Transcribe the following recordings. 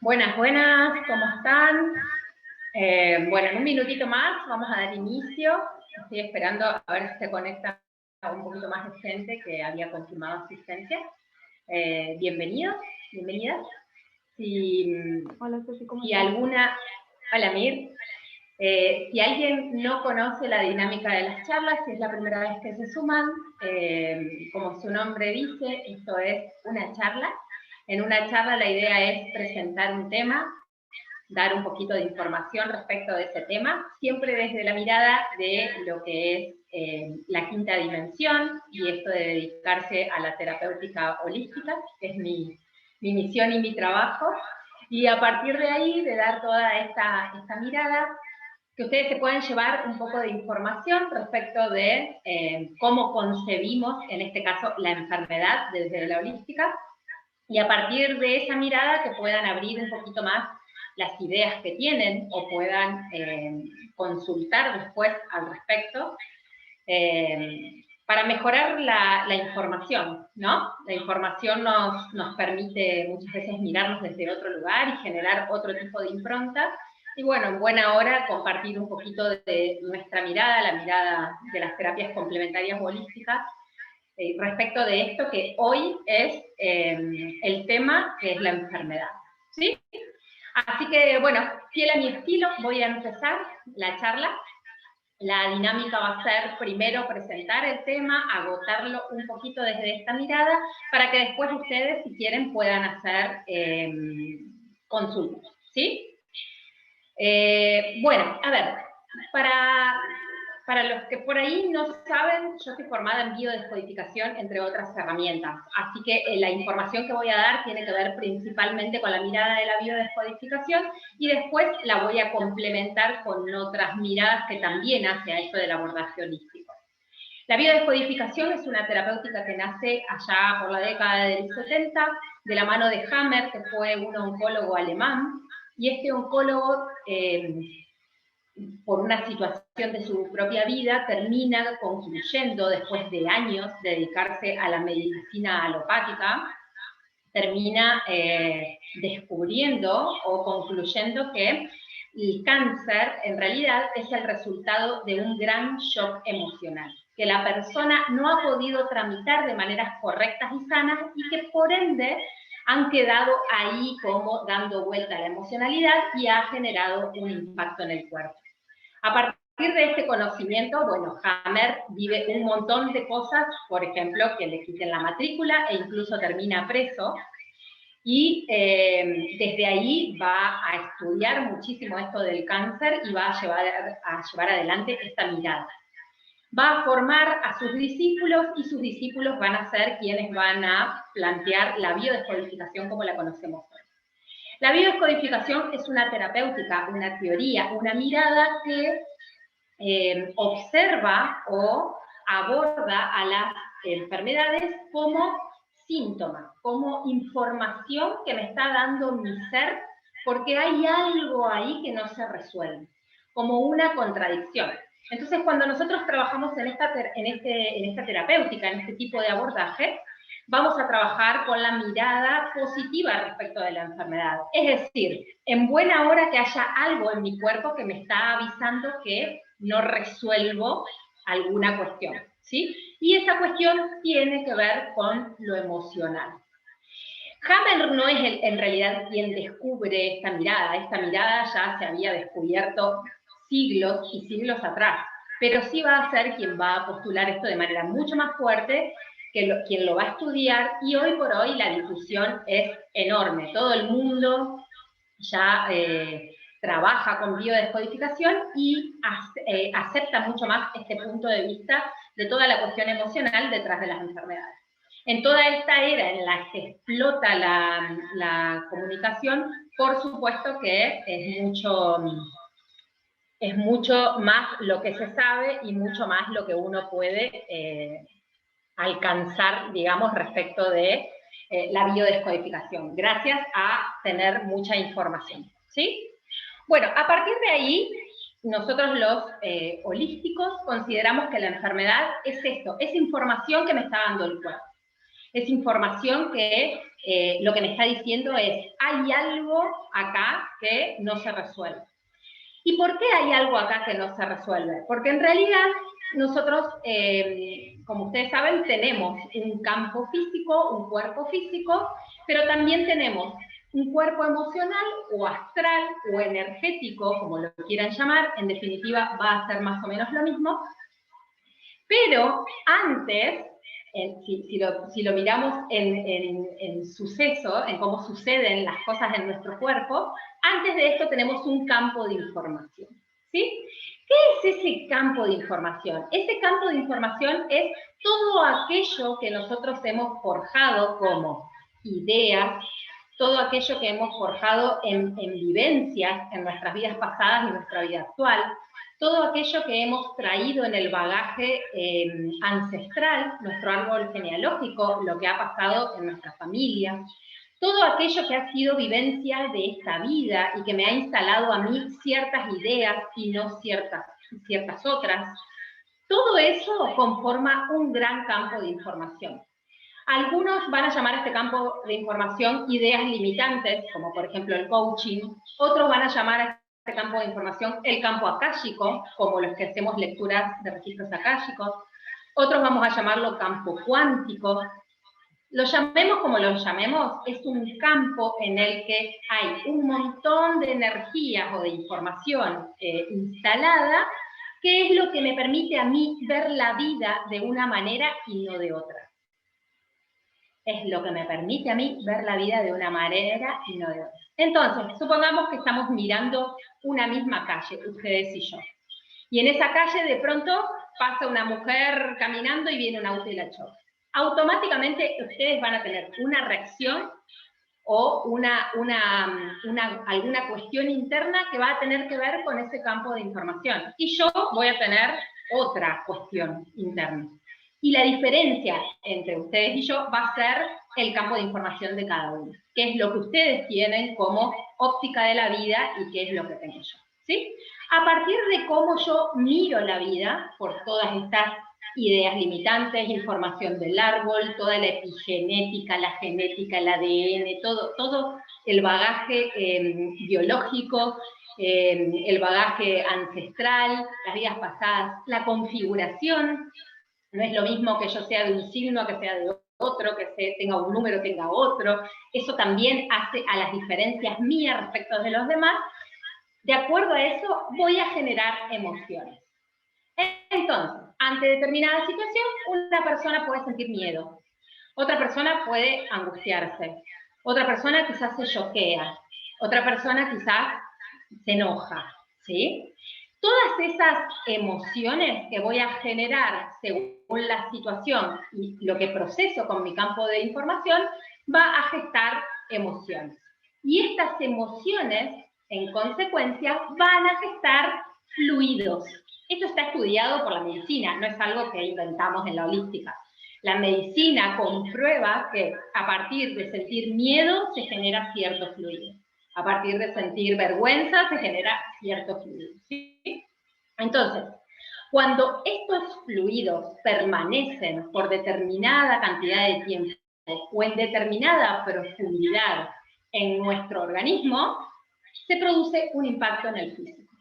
Buenas, buenas, ¿cómo están? Bueno, en un minutito más vamos a dar inicio. Estoy esperando a ver si se conecta un poquito más de gente que había confirmado asistencia. Bienvenidos, bienvenidas. Hola, Sofi, ¿cómo Si estás? alguna... Hola, Mir. Si alguien no conoce la dinámica de las charlas, si es la primera vez que se suman, como su nombre dice, esto es una charla. En una charla la idea es presentar un tema, dar un poquito de información respecto de ese tema, siempre desde la mirada de lo que es la quinta dimensión y esto de dedicarse a la terapéutica holística, que es mi misión y mi trabajo, y a partir de ahí, de dar toda esta mirada, que ustedes se puedan llevar un poco de información respecto de cómo concebimos, en este caso, la enfermedad desde la holística, y a partir de esa mirada que puedan abrir un poquito más las ideas que tienen o puedan consultar después al respecto para mejorar la información, ¿no? La información nos permite muchas veces mirarnos desde otro lugar y generar otro tipo de impronta. Y bueno, en buena hora compartir un poquito de nuestra mirada, la mirada de las terapias complementarias holísticas, respecto de esto que hoy es el tema, que es la enfermedad. ¿Sí? Así que, bueno, fiel a mi estilo, voy a empezar la charla. La dinámica va a ser primero presentar el tema, agotarlo un poquito desde esta mirada, para que después ustedes, si quieren, puedan hacer consultas. ¿Sí? Bueno, a ver, para los que por ahí no saben, yo estoy formada en biodescodificación, entre otras herramientas. Así que la información que voy a dar tiene que ver principalmente con la mirada de la biodescodificación y después la voy a complementar con otras miradas que también hace a esto del abordaje holístico. La biodescodificación es una terapéutica que nace allá por la década del 70 de la mano de Hammer, que fue un oncólogo alemán, y este oncólogo, por una situación de su propia vida, termina concluyendo, después de años de dedicarse a la medicina alopática, termina descubriendo o concluyendo que el cáncer en realidad es el resultado de un gran shock emocional, que la persona no ha podido tramitar de maneras correctas y sanas y que por ende han quedado ahí como dando vuelta a la emocionalidad y ha generado un impacto en el cuerpo. A partir de este conocimiento, bueno, Hammer vive un montón de cosas, por ejemplo, que le quiten la matrícula e incluso termina preso, y desde ahí va a estudiar muchísimo esto del cáncer y va a llevar adelante esta mirada. Va a formar a sus discípulos y sus discípulos van a ser quienes van a plantear la biodescodificación como la conocemos hoy. La biodescodificación es una terapéutica, una teoría, una mirada que observa o aborda a las enfermedades como síntoma, como información que me está dando mi ser, porque hay algo ahí que no se resuelve, como una contradicción. Entonces, cuando nosotros trabajamos en esta terapéutica, en este tipo de abordaje, vamos a trabajar con la mirada positiva respecto de la enfermedad. Es decir, en buena hora que haya algo en mi cuerpo que me está avisando que no resuelvo alguna cuestión, ¿sí? Y esa cuestión tiene que ver con lo emocional. Hammer no es en realidad quien descubre esta mirada ya se había descubierto siglos y siglos atrás, pero sí va a ser quien va a postular esto de manera mucho más fuerte, quien lo va a estudiar, y hoy por hoy la difusión es enorme. Todo el mundo ya trabaja con biodescodificación y acepta mucho más este punto de vista de toda la cuestión emocional detrás de las enfermedades. En toda esta era en la que explota la comunicación, por supuesto que es mucho más lo que se sabe y mucho más lo que uno puede alcanzar, digamos, respecto de la biodescodificación, gracias a tener mucha información, ¿sí? Bueno, a partir de ahí, nosotros los holísticos consideramos que la enfermedad es esto, es información que me está dando el cuerpo. Es información que lo que me está diciendo es, hay algo acá que no se resuelve. ¿Y por qué hay algo acá que no se resuelve? Porque en realidad nosotros, como ustedes saben, tenemos un campo físico, un cuerpo físico, pero también tenemos un cuerpo emocional o astral o energético, como lo quieran llamar, en definitiva va a ser más o menos lo mismo, pero antes, si lo miramos en suceso, en cómo suceden las cosas en nuestro cuerpo, antes de esto tenemos un campo de información, ¿sí? ¿Qué es ese campo de información? Ese campo de información es todo aquello que nosotros hemos forjado como ideas, todo aquello que hemos forjado en vivencias en nuestras vidas pasadas y en nuestra vida actual, todo aquello que hemos traído en el bagaje ancestral, nuestro árbol genealógico, lo que ha pasado en nuestra familia, todo aquello que ha sido vivencia de esta vida y que me ha instalado a mí ciertas ideas y no ciertas otras, todo eso conforma un gran campo de información. Algunos van a llamar a este campo de información ideas limitantes, como por ejemplo el coaching. Otros van a llamar a este campo de información el campo akáshico, como los que hacemos lecturas de registros akáshicos. Otros vamos a llamarlo campo cuántico. Lo llamemos como lo llamemos, es un campo en el que hay un montón de energías o de información instalada, que es lo que me permite a mí ver la vida de una manera y no de otra. Es lo que me permite a mí ver la vida de una manera y no de otra. Entonces, supongamos que estamos mirando una misma calle, ustedes y yo. Y en esa calle de pronto pasa una mujer caminando y viene un auto y la choca. Automáticamente ustedes van a tener una reacción o alguna cuestión interna que va a tener que ver con ese campo de información. Y yo voy a tener otra cuestión interna. Y la diferencia entre ustedes y yo va a ser el campo de información de cada uno, qué es lo que ustedes tienen como óptica de la vida y qué es lo que tengo yo, ¿sí? A partir de cómo yo miro la vida, por todas estas ideas limitantes, información del árbol, toda la epigenética, la genética, el ADN, todo el bagaje biológico, el bagaje ancestral, las vidas pasadas, la configuración. No es lo mismo que yo sea de un signo, que sea de otro, que tenga un número, tenga otro. Eso también hace a las diferencias mías respecto de los demás. De acuerdo a eso, voy a generar emociones. Entonces, ante determinada situación, una persona puede sentir miedo. Otra persona puede angustiarse. Otra persona quizás se choquea. Otra persona quizás se enoja, ¿sí? Todas esas emociones que voy a generar según la situación y lo que proceso con mi campo de información, va a gestar emociones. Y estas emociones, en consecuencia, van a gestar fluidos. Esto está estudiado por la medicina, no es algo que inventamos en la holística. La medicina comprueba que a partir de sentir miedo se genera cierto fluido. A partir de sentir vergüenza se genera cierto fluido, ¿sí? Entonces, cuando estos fluidos permanecen por determinada cantidad de tiempo o en determinada profundidad en nuestro organismo, se produce un impacto en el físico.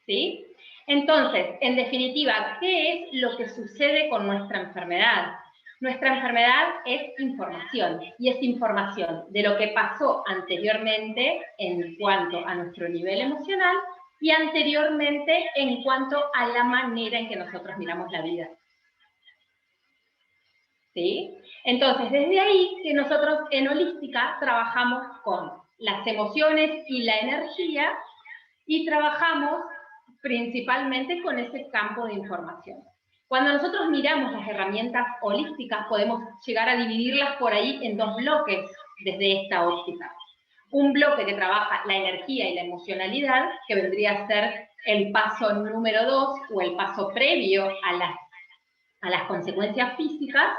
¿Sí? Entonces, en definitiva, ¿qué es lo que sucede con nuestra enfermedad? Nuestra enfermedad es información, y es información de lo que pasó anteriormente en cuanto a nuestro nivel emocional y anteriormente en cuanto a la manera en que nosotros miramos la vida. ¿Sí? Entonces, desde ahí que nosotros en holística trabajamos con las emociones y la energía y trabajamos principalmente con ese campo de información. Cuando nosotros miramos las herramientas holísticas, podemos llegar a dividirlas por ahí en dos bloques desde esta óptica. Un bloque que trabaja la energía y la emocionalidad, que vendría a ser el paso número 2 o el paso previo a las consecuencias físicas,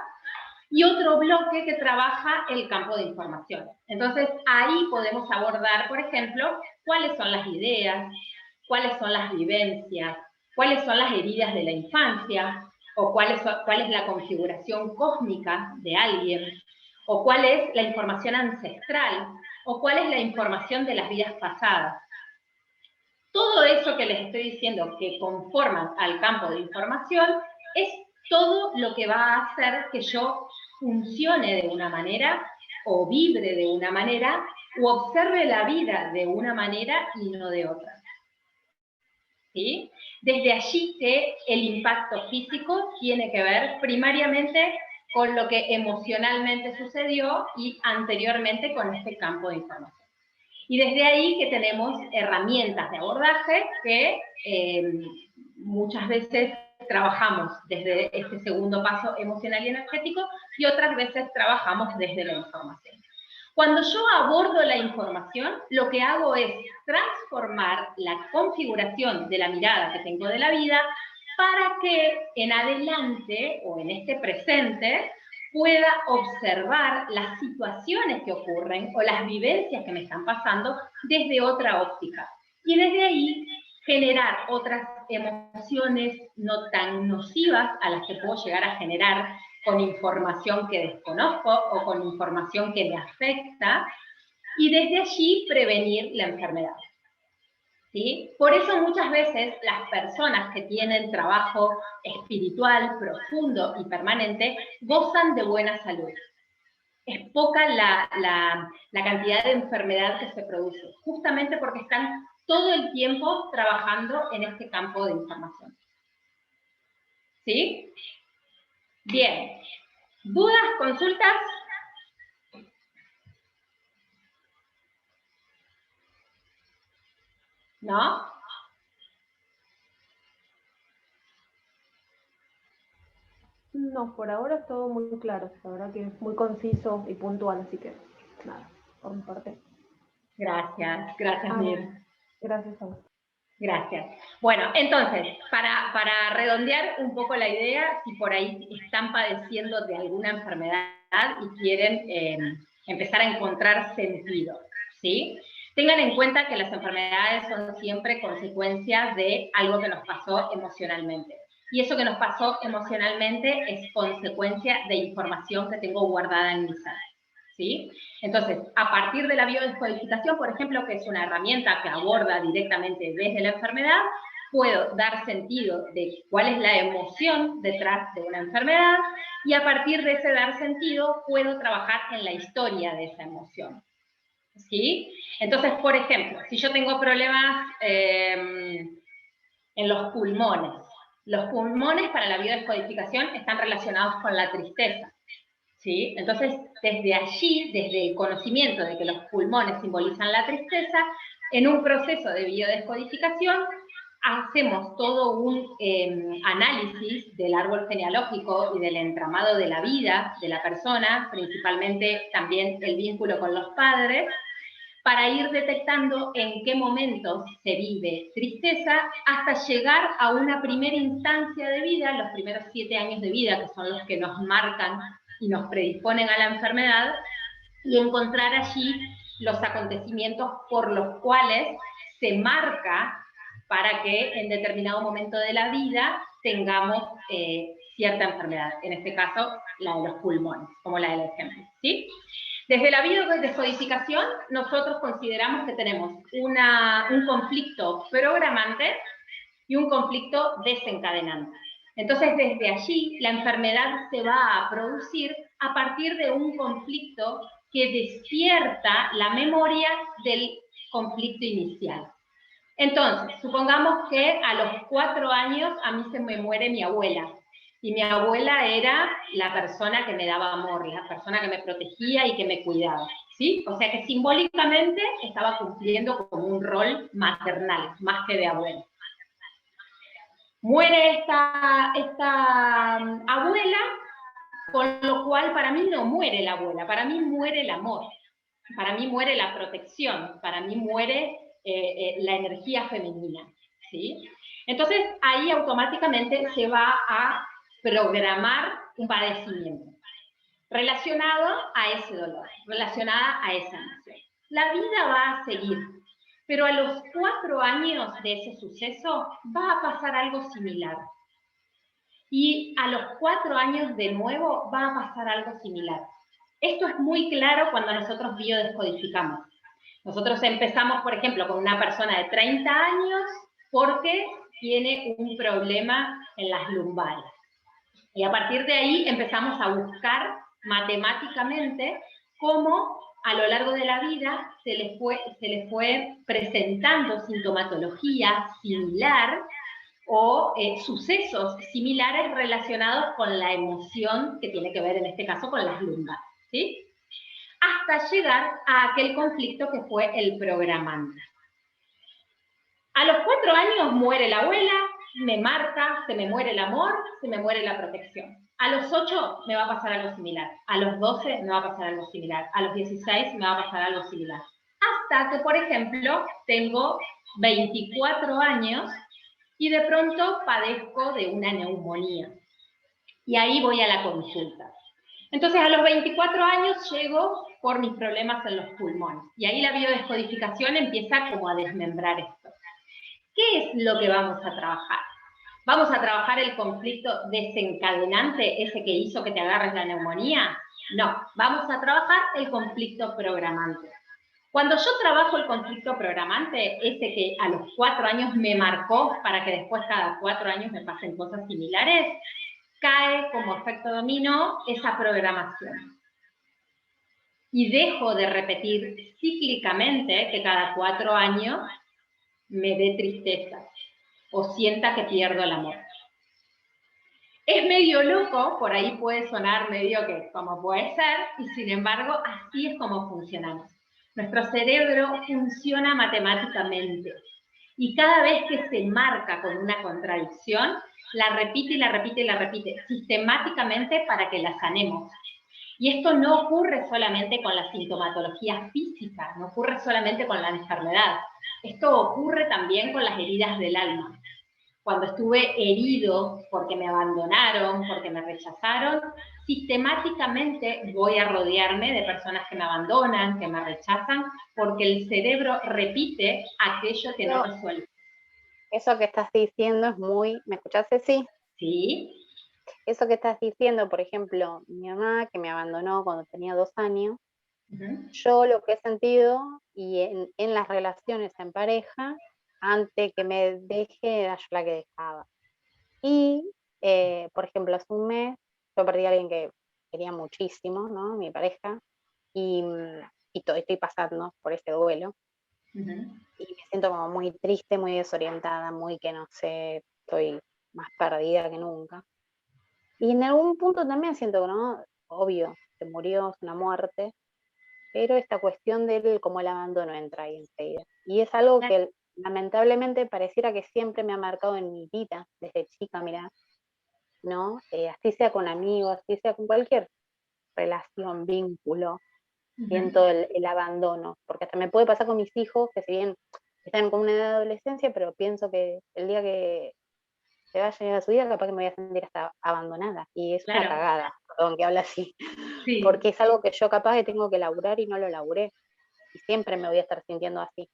y otro bloque que trabaja el campo de información. Entonces, ahí podemos abordar, por ejemplo, cuáles son las ideas, cuáles son las vivencias, cuáles son las heridas de la infancia, o cuál es la configuración cósmica de alguien, o cuál es la información ancestral, o cuál es la información de las vidas pasadas. Todo eso que les estoy diciendo que conforman al campo de información es todo lo que va a hacer que yo funcione de una manera o vibre de una manera o observe la vida de una manera y no de otra. ¿Sí? Desde allí que el impacto físico tiene que ver primariamente con lo que emocionalmente sucedió y anteriormente con este campo de información. Y desde ahí que tenemos herramientas de abordaje que muchas veces trabajamos desde este segundo paso emocional y energético y otras veces trabajamos desde la información. Cuando yo abordo la información, lo que hago es transformar la configuración de la mirada que tengo de la vida para que en adelante o en este presente pueda observar las situaciones que ocurren o las vivencias que me están pasando desde otra óptica. Y desde ahí generar otras emociones no tan nocivas a las que puedo llegar a generar con información que desconozco o con información que me afecta, y desde allí prevenir la enfermedad. ¿Sí? Por eso muchas veces las personas que tienen trabajo espiritual profundo y permanente gozan de buena salud. Es poca la cantidad de enfermedad que se produce, justamente porque están todo el tiempo trabajando en este campo de información. ¿Sí? Bien. ¿Dudas, consultas? ¿No? No, por ahora es todo muy claro. La verdad que es muy conciso y puntual, así que nada, por mi parte. Gracias, gracias, Mir. Gracias a vos. Gracias. Bueno, entonces, para redondear un poco la idea, si por ahí están padeciendo de alguna enfermedad y quieren empezar a encontrar sentido, ¿sí? Tengan en cuenta que las enfermedades son siempre consecuencias de algo que nos pasó emocionalmente. Y eso que nos pasó emocionalmente es consecuencia de información que tengo guardada en mi ser. ¿Sí? Entonces, a partir de la biodescodificación, por ejemplo, que es una herramienta que aborda directamente desde la enfermedad, puedo dar sentido de cuál es la emoción detrás de una enfermedad y a partir de ese dar sentido puedo trabajar en la historia de esa emoción. ¿Sí? Entonces, por ejemplo, si yo tengo problemas en los pulmones para la biodescodificación están relacionados con la tristeza. ¿Sí? Entonces, desde allí, desde el conocimiento de que los pulmones simbolizan la tristeza, en un proceso de biodescodificación hacemos todo un análisis del árbol genealógico y del entramado de la vida de la persona, principalmente también el vínculo con los padres, para ir detectando en qué momentos se vive tristeza hasta llegar a una primera instancia de vida, los primeros 7 años de vida, que son los que nos marcan y nos predisponen a la enfermedad, y encontrar allí los acontecimientos por los cuales se marca para que en determinado momento de la vida tengamos cierta enfermedad, en este caso la de los pulmones, como la del ejemplo, ¿sí? Desde la biodescodificación, nosotros consideramos que tenemos un conflicto programante y un conflicto desencadenante. Entonces, desde allí, la enfermedad se va a producir a partir de un conflicto que despierta la memoria del conflicto inicial. Entonces, supongamos que a los 4 años a mí se me muere mi abuela. Y mi abuela era la persona que me daba amor, la persona que me protegía y que me cuidaba, ¿sí? O sea que simbólicamente estaba cumpliendo como un rol maternal, más que de abuela. Muere esta abuela, con lo cual para mí no muere la abuela, para mí muere el amor, para mí muere la protección, para mí muere la energía femenina, ¿sí? Entonces ahí automáticamente se va a programar un padecimiento relacionado a ese dolor, relacionada a esa emoción. La vida va a seguir, pero a los 4 años de ese suceso va a pasar algo similar. y a los 4 años de nuevo va a pasar algo similar. Esto es muy claro cuando nosotros biodescodificamos. Nosotros empezamos, por ejemplo, con una persona de 30 años porque tiene un problema en las lumbares. Y a partir de ahí empezamos a buscar matemáticamente cómo a lo largo de la vida se le fue presentando sintomatología similar o sucesos similares relacionados con la emoción que tiene que ver en este caso con las lumbares, ¿sí? Hasta llegar a aquel conflicto que fue el programante. A los 4 años muere la abuela, me marca, se me muere el amor, se me muere la protección. A los 8 me va a pasar algo similar, a los 12 me va a pasar algo similar, a los 16 me va a pasar algo similar. Hasta que, por ejemplo, tengo 24 años y de pronto padezco de una neumonía. Y ahí voy a la consulta. Entonces, a los 24 años llego por mis problemas en los pulmones. Y ahí la biodescodificación empieza como a desmembrar esto. ¿Qué es lo que vamos a trabajar? ¿Vamos a trabajar el conflicto desencadenante, ese que hizo que te agarres la neumonía? No, vamos a trabajar el conflicto programante. Cuando yo trabajo el conflicto programante, ese que a los 4 años me marcó para que después cada 4 años me pasen cosas similares, cae como efecto dominó esa programación. Y dejo de repetir cíclicamente que cada 4 años me dé tristeza o sienta que pierdo el amor. Es medio loco, por ahí puede sonar medio que como puede ser, y sin embargo así es como funcionamos. Nuestro cerebro funciona matemáticamente y cada vez que se marca con una contradicción, la repite y la repite y la repite sistemáticamente para que la sanemos. Y esto no ocurre solamente con la sintomatología física, no ocurre solamente con la enfermedad. Esto ocurre también con las heridas del alma. Cuando estuve herido porque me abandonaron, porque me rechazaron, sistemáticamente voy a rodearme de personas que me abandonan, que me rechazan, porque el cerebro repite aquello que no resuelve. Eso que estás diciendo es muy... ¿Me escuchaste? Sí. Sí. Eso que estás diciendo, por ejemplo, mi mamá que me abandonó cuando tenía 2 años, yo lo que he sentido y en las relaciones en pareja, antes que me deje, era yo la que dejaba. Y, por ejemplo, hace un mes yo perdí a alguien que quería muchísimo, ¿no? Mi pareja, y estoy pasando por ese duelo. Y me siento como muy triste, muy desorientada, muy que no sé, estoy más perdida que nunca. Y en algún punto también siento que, ¿no? Obvio, se murió, es una muerte, pero esta cuestión del como el abandono entra ahí enseguida. Y es algo que lamentablemente pareciera que siempre me ha marcado en mi vida, desde chica, mirá, ¿no? Así sea con amigos, así sea con cualquier relación, vínculo, siento el abandono, porque hasta me puede pasar con mis hijos, que si bien están con una edad de adolescencia, pero pienso que el día que se vaya a llegar a su vida, capaz que me voy a sentir hasta abandonada, y es una cagada, perdón que habla así, sí. Porque es algo que yo capaz que tengo que laburar y no lo laburé, y siempre me voy a estar sintiendo así.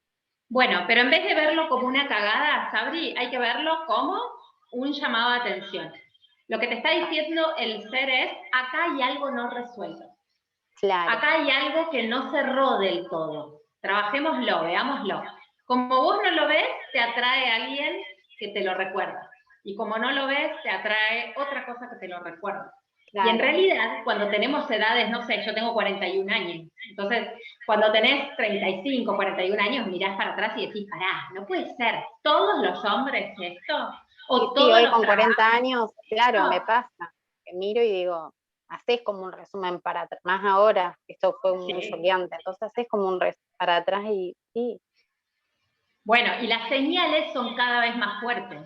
Bueno, pero en vez de verlo como una cagada, Sabri, hay que verlo como un llamado de atención. Lo que te está diciendo el ser es, acá hay algo no resuelto. Claro. Acá hay algo que no cerró del todo. Trabajémoslo, veámoslo. Como vos no lo ves, te atrae alguien que te lo recuerda. Y como no lo ves, te atrae otra cosa que te lo recuerda. Claro. Y en realidad, cuando tenemos edades, no sé, yo tengo 41 años, entonces, cuando tenés 35, 41 años, mirás para atrás y decís, pará, no puede ser, ¿todos los hombres esto? O sí, todos hoy con 40 años, claro, me pasa, que miro y digo, haces como un resumen para atrás, más ahora, esto fue muy choqueante, entonces haces como un resumen para atrás y sí. Bueno, y las señales son cada vez más fuertes.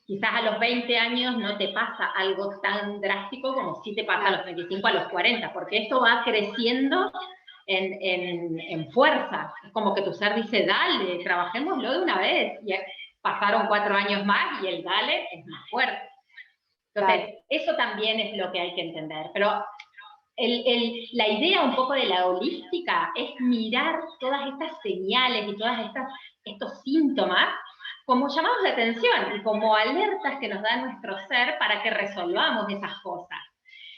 Quizás a los 20 años no te pasa algo tan drástico como si te pasa a los 25, a los 40, porque esto va creciendo en fuerza. Es como que tu ser dice, dale, trabajémoslo de una vez. Y pasaron 4 años más y el dale es más fuerte. Entonces, eso también es lo que hay que entender. Pero la idea un poco de la holística es mirar todas estas señales y todos estos síntomas como llamados de atención y como alertas que nos da nuestro ser para que resolvamos esas cosas.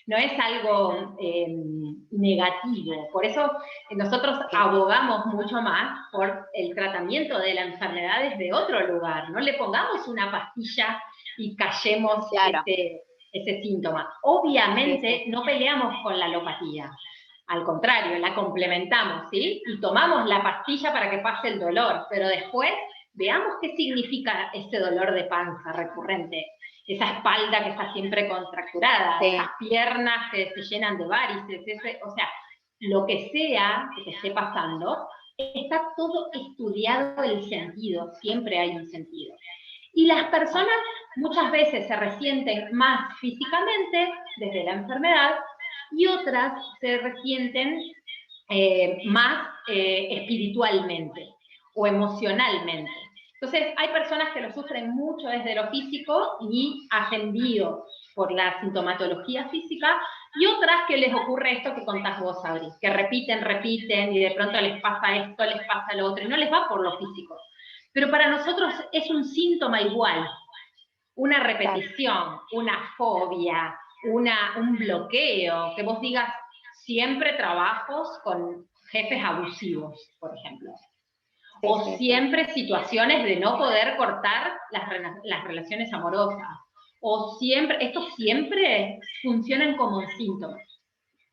No es algo negativo. Por eso nosotros abogamos mucho más por el tratamiento de la enfermedad desde otro lugar. No le pongamos una pastilla y callemos ese síntoma. Obviamente no peleamos con la alopatía. Al contrario, la complementamos, ¿sí? Y tomamos la pastilla para que pase el dolor, pero después veamos qué significa ese dolor de panza recurrente. Esa espalda que está siempre contracturada, esas piernas que se llenan de varices, o sea, lo que sea que te esté pasando, está todo estudiado el sentido, siempre hay un sentido. Y las personas muchas veces se resienten más físicamente desde la enfermedad y otras se resienten más espiritualmente o emocionalmente. Entonces, hay personas que lo sufren mucho desde lo físico y ascendido por la sintomatología física, y otras que les ocurre esto que contás vos, Sabri, que repiten, y de pronto les pasa esto, les pasa lo otro, y no les va por lo físico. Pero para nosotros es un síntoma igual, una repetición, una fobia, un bloqueo, que vos digas siempre trabajos con jefes abusivos, por ejemplo. O siempre situaciones de no poder cortar las relaciones amorosas. O siempre, estos siempre funcionan como síntomas.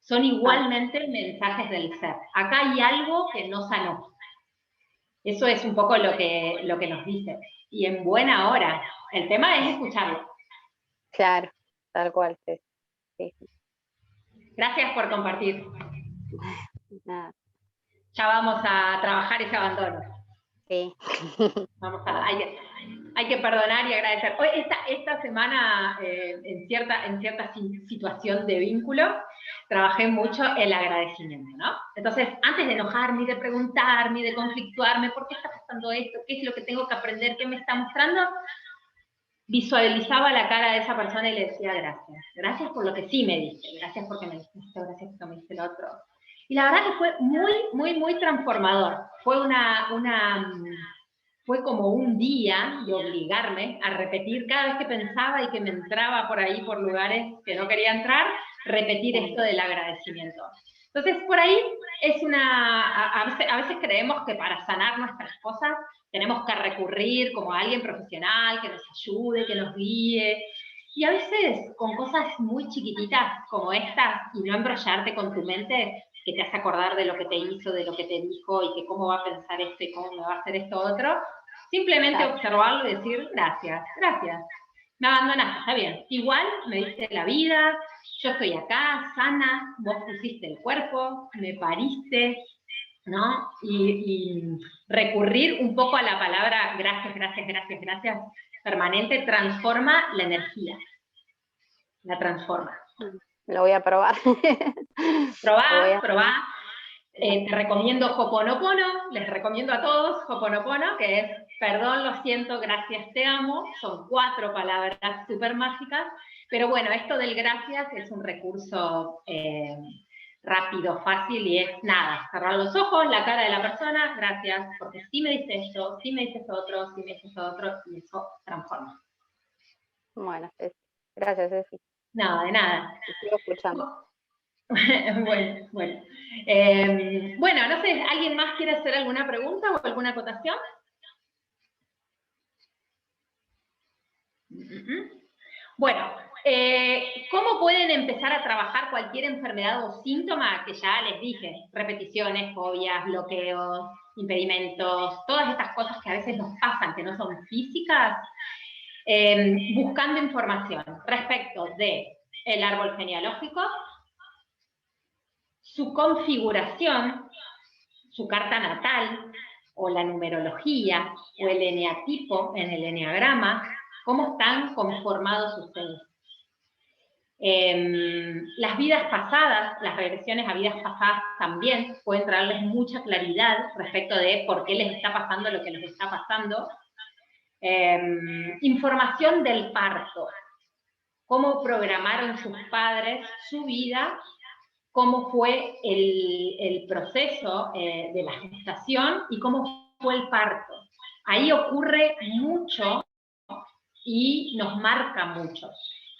Son igualmente mensajes del ser. Acá hay algo que no sanó. Eso es un poco lo que nos dice. Y en buena hora. El tema es escucharlo. Claro, tal cual. Sí. Gracias por compartir. Nada. Ya vamos a trabajar ese abandono. Sí. Hay que perdonar y agradecer. Hoy, esta semana, en cierta situación de vínculo, trabajé mucho el agradecimiento, ¿no? Entonces, antes de enojarme, de preguntarme, de conflictuarme, ¿por qué está pasando esto? ¿Qué es lo que tengo que aprender? ¿Qué me está mostrando? Visualizaba la cara de esa persona y le decía gracias. Gracias por lo que sí me diste. Gracias porque me diste esto, gracias porque me diste lo otro. Y la verdad que fue muy, muy, muy transformador. Fue como un día de obligarme a repetir cada vez que pensaba y que me entraba por ahí, por lugares que no quería entrar, repetir esto del agradecimiento. Entonces, por ahí es a veces creemos que para sanar nuestras cosas tenemos que recurrir como a alguien profesional que nos ayude, que nos guíe. Y a veces con cosas muy chiquititas como estas y no embrollarte con tu mente que te hace acordar de lo que te hizo, de lo que te dijo y que cómo va a pensar esto y cómo me va a hacer esto otro, simplemente observarlo y decir gracias, gracias. Me abandonaste, está bien. Igual me diste la vida, yo estoy acá, sana, vos pusiste el cuerpo, me pariste, ¿no? Y recurrir un poco a la palabra gracias, gracias, gracias, gracias, permanente, transforma la energía. La transforma. Lo voy a probar. Probá. Te recomiendo Ho'oponopono, les recomiendo a todos Ho'oponopono, que es perdón, lo siento, gracias, te amo. Son 4 palabras súper mágicas, pero bueno, esto del gracias es un recurso rápido, fácil, y es nada, cerrar los ojos, la cara de la persona, gracias, porque sí me diste esto, sí me diste esto otro, sí me diste esto otro, y eso transforma. Bueno, gracias, Ceci. No, de nada. Te sigo escuchando. Bueno. Bueno, no sé, ¿alguien más quiere hacer alguna pregunta o alguna acotación? Bueno, ¿cómo pueden empezar a trabajar cualquier enfermedad o síntoma? Que ya les dije, repeticiones, fobias, bloqueos, impedimentos, todas estas cosas que a veces nos pasan, que no son físicas, buscando información respecto del árbol genealógico, su configuración, su carta natal, o la numerología, o el eneatipo en el eneagrama, cómo están conformados ustedes. Las vidas pasadas, las regresiones a vidas pasadas también pueden traerles mucha claridad respecto de por qué les está pasando lo que les está pasando. Información del parto, cómo programaron sus padres su vida, cómo fue el proceso de la gestación y cómo fue el parto. Ahí ocurre mucho y nos marca mucho.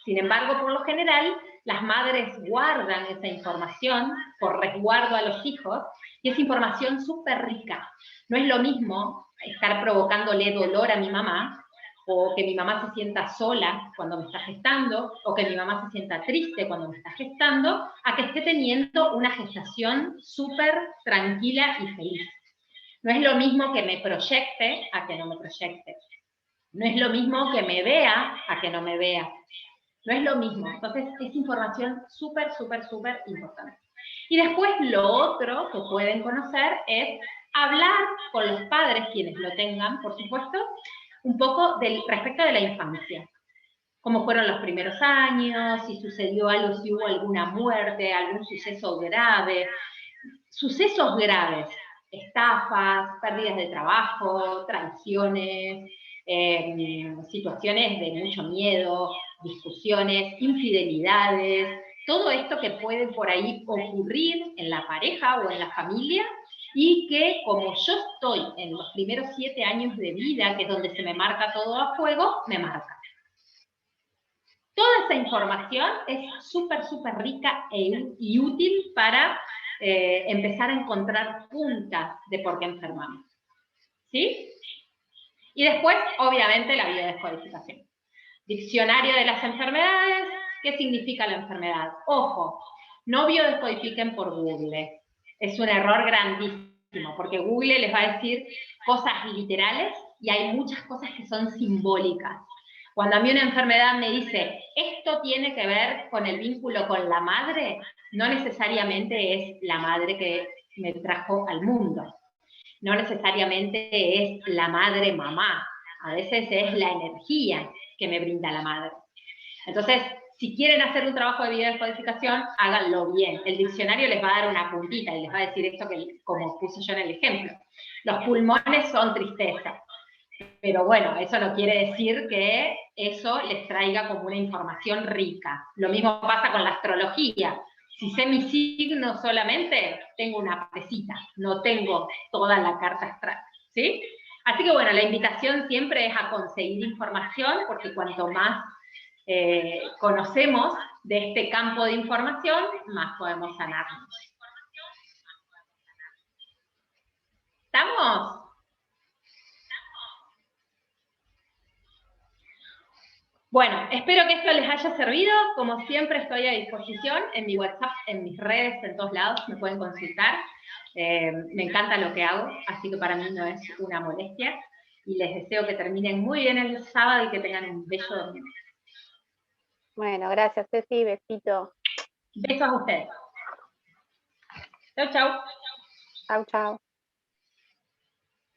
Sin embargo, por lo general, las madres guardan esa información por resguardo a los hijos, y es información súper rica. No es lo mismo estar provocándole dolor a mi mamá, o que mi mamá se sienta sola cuando me está gestando, o que mi mamá se sienta triste cuando me está gestando, a que esté teniendo una gestación súper tranquila y feliz. No es lo mismo que me proyecte a que no me proyecte. No es lo mismo que me vea a que no me vea. No es lo mismo. Entonces, es información súper, súper, súper importante. Y después lo otro que pueden conocer es hablar con los padres, quienes lo tengan, por supuesto, un poco respecto de la infancia. Cómo fueron los primeros años, si sucedió algo, si hubo alguna muerte, algún suceso grave. Sucesos graves, estafas, pérdidas de trabajo, traiciones, situaciones de mucho miedo, discusiones, infidelidades, todo esto que puede por ahí ocurrir en la pareja o en la familia, y que como yo estoy en los primeros 7 años de vida, que es donde se me marca todo a fuego, me marca. Toda esa información es súper, súper rica y útil para empezar a encontrar puntas de por qué enfermamos. ¿Sí? Y después, obviamente, la biodescodificación. Diccionario de las enfermedades. ¿Qué significa la enfermedad? Ojo, no biodescodifiquen por Google. Es un error grandísimo, porque Google les va a decir cosas literales y hay muchas cosas que son simbólicas. Cuando a mí una enfermedad me dice, esto tiene que ver con el vínculo con la madre, no necesariamente es la madre que me trajo al mundo. No necesariamente es la madre mamá. A veces es la energía que me brinda la madre. Entonces, si quieren hacer un trabajo de biodescodificación, háganlo bien. El diccionario les va a dar una puntita y les va a decir esto que, como puse yo en el ejemplo. Los pulmones son tristeza. Pero bueno, eso no quiere decir que eso les traiga como una información rica. Lo mismo pasa con la astrología. Si sé mi signo solamente, tengo una partecita, no tengo toda la carta astral, ¿sí? Así que bueno, la invitación siempre es a conseguir información, porque cuanto más conocemos de este campo de información, más podemos sanarnos. ¿Estamos? Bueno, espero que esto les haya servido. Como siempre, estoy a disposición en mi WhatsApp, en mis redes, en todos lados, me pueden consultar. Me encanta lo que hago, así que para mí no es una molestia. Y les deseo que terminen muy bien el sábado y que tengan un bello domingo. Bueno, gracias, Ceci, besito. Besos a ustedes. Chau, chau. Chau, chau.